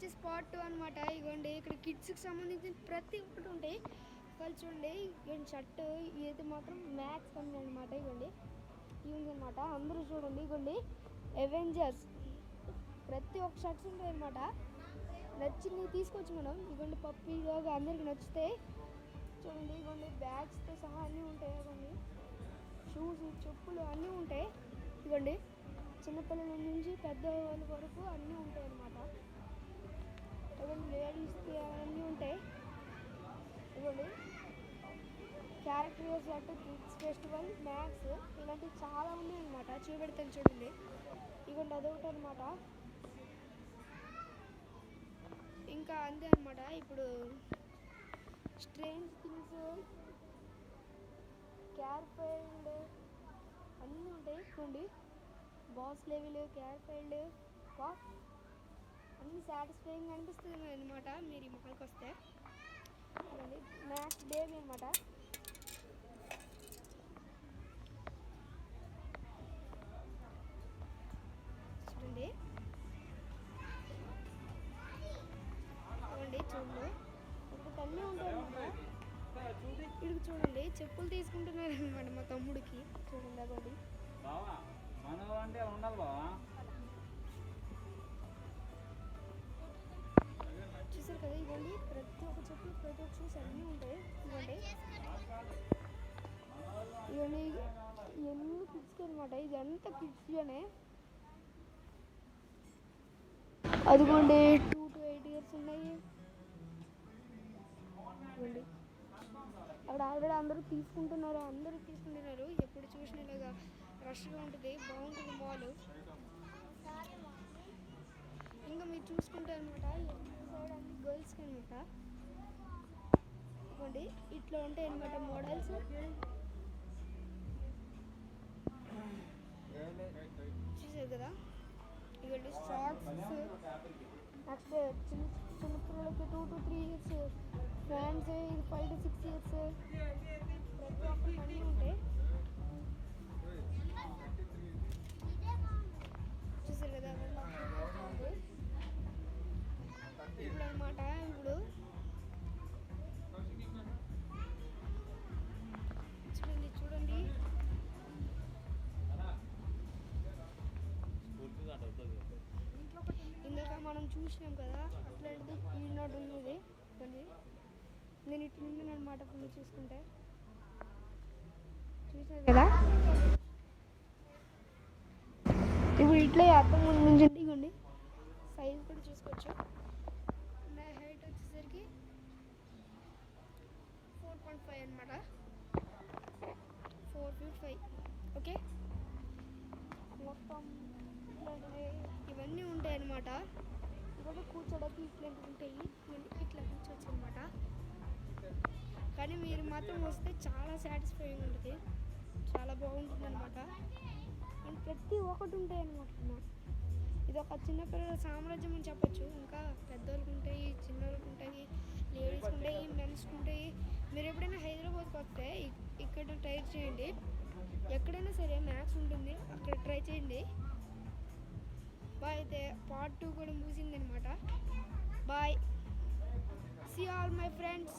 వచ్చేసి పార్ట్ 2 అనమాట. ఇగోండి ఇక్కడ కిడ్స్కి సంబంధించిన ప్రతి ఒక్కటి ఉంటాయి. వాళ్ళు చూడండి ఇగోండి షర్ట్ ఇది మాత్రం మ్యాక్స్ కంపెనీ అనమాట. ఇగోండి ట్యూన్స్ అనమాట. అందరూ చూడండి ఇగోండి అవెంజర్స్ ప్రతి ఒక్క షర్ట్స్ ఉంటాయి అనమాట. నచ్చింది తీసుకోవచ్చు మనం. ఇగోండి పప్పీ డాగ్ అందరికి నచ్చితే చూడండి. ఇగోండి బ్యాగ్స్తో సహా అన్నీ ఉంటాయి. ఇగోండి షూస్ చెప్పులు అన్నీ ఉంటాయి. ఇగోండి చిన్నపిల్లల నుంచి పెద్దవాళ్ళ వరకు అన్నీ ఉంటాయి అన్నమాట. ఇవన్నీ లేడీస్కి అన్నీ ఉంటాయి. ఇవ్వండి character shirt kids festival max ఇలాంటివి చాలా ఉన్నాయి అనమాట. చూపెడతాను చూడండి. ఇవ్వండి అదొకటి అనమాట. ఇంకా అంతే అనమాట. ఇప్పుడు స్ట్రేంజ్ థింగ్స్ క్యార్ఫైల్డ్ అన్నీ ఉంటాయి. చూడండి బాస్ లెవెల్ క్యార్ఫైల్డ్ బాస్ అన్నీ సాటిస్ఫైయింగ్ అనిపిస్తుంది అనమాట మీరు ఈ మొక్కలకి వస్తే. చూడండి మ్యాక్స్ బేబీ అనమాట. చూడండి చూడండి ఇక్కడ అన్నీ ఉంటాయి అనమాట. ఇక్కడికి చూడండి చెప్పులు తీసుకుంటున్నారు అనమాట మా తమ్ముడికి. చూడండి అదొకటి చూసారు కదా. ఇవ్వండి ప్రతి ఒక్క చెప్పులు ప్రతి ఒక్క షూస్ అన్నీ ఉంటాయి. ఇవ్వండి ఇవన్నీ ఇవన్నీ కిడ్స్కి అనమాట. ఇదంతా కిడ్స్లోనే. అదిగోండి 2 to 8 years ఉన్నాయి. ఇవ్వండి అక్కడ ఆల్రెడీ అందరూ తీసుకుంటున్నారు. ఎప్పుడు చూసిన ఇలాగా రష్గా ఉంటుంది. బాగుంటుంది మాల్. ఇంకా మీరు చూసుకుంటే అనమాట సైడ్ అన్ని గర్ల్స్కి అనమాట. ఇవ్వండి ఇట్లా ఉంటాయి అనమాట మోడల్స్. చూసారు కదా. ఇవ్వండి షార్ట్స్ నెక్స్ట్ చిన్నపిల్లలకి 2 to 3 years ఫ్యాన్స్ ఇది 5 to 6 years ప్రతి ఒక్కటి అన్నీ ఉంటాయి. చూసారు కదా. ఇప్పుడు అనమాట ఇప్పుడు చూడండి ఇందాక మనం చూసినాం కదా అట్లాంటిది ఈనాడు ఉన్నది. నేను ఇటు నుండి అనమాట ఫుల్ చూసుకుంటే చూసారు కదా. ఇప్పుడు ఇట్లా అర్థం ముందు నుంచి ఇవ్వండి సైజ్ కూడా చూసుకోవచ్చు. నా హైట్ వచ్చేసరికి 4.5 అనమాట. 4 feet 5. ఓకే మొత్తం ఇట్లాంటివి ఇవన్నీ ఉంటాయి అన్నమాట. ఇవన్నీ కూర్చోడానికి ఇట్లాంటివి ఉంటాయి. ఇట్లా కూర్చోవచ్చు అనమాట. కానీ మీరు మాత్రం వస్తే చాలా సాటిస్ఫైయింగ్ ఉంటుంది. చాలా బాగుంటుంది అనమాట. అండ్ ప్రతి ఒక్కటి ఉంటాయి అనమాట. ఇది ఒక చిన్నపిల్లల సామ్రాజ్యం అని చెప్పచ్చు. ఇంకా పెద్దోళ్ళకి ఉంటాయి, చిన్నోళ్ళకి ఉంటాయి, లేడీస్కి ఉంటాయి, మెన్స్కి ఉంటాయి. మీరు ఎప్పుడైనా హైదరాబాద్కి వస్తే ఇక్కడ ట్రై చేయండి. ఎక్కడైనా సరే మ్యాక్స్ ఉంటుంది, అక్కడ ట్రై చేయండి. బాయ్. అయితే పార్ట్ 2 కూడా ముగిసింది అనమాట. Bye. See all my friends.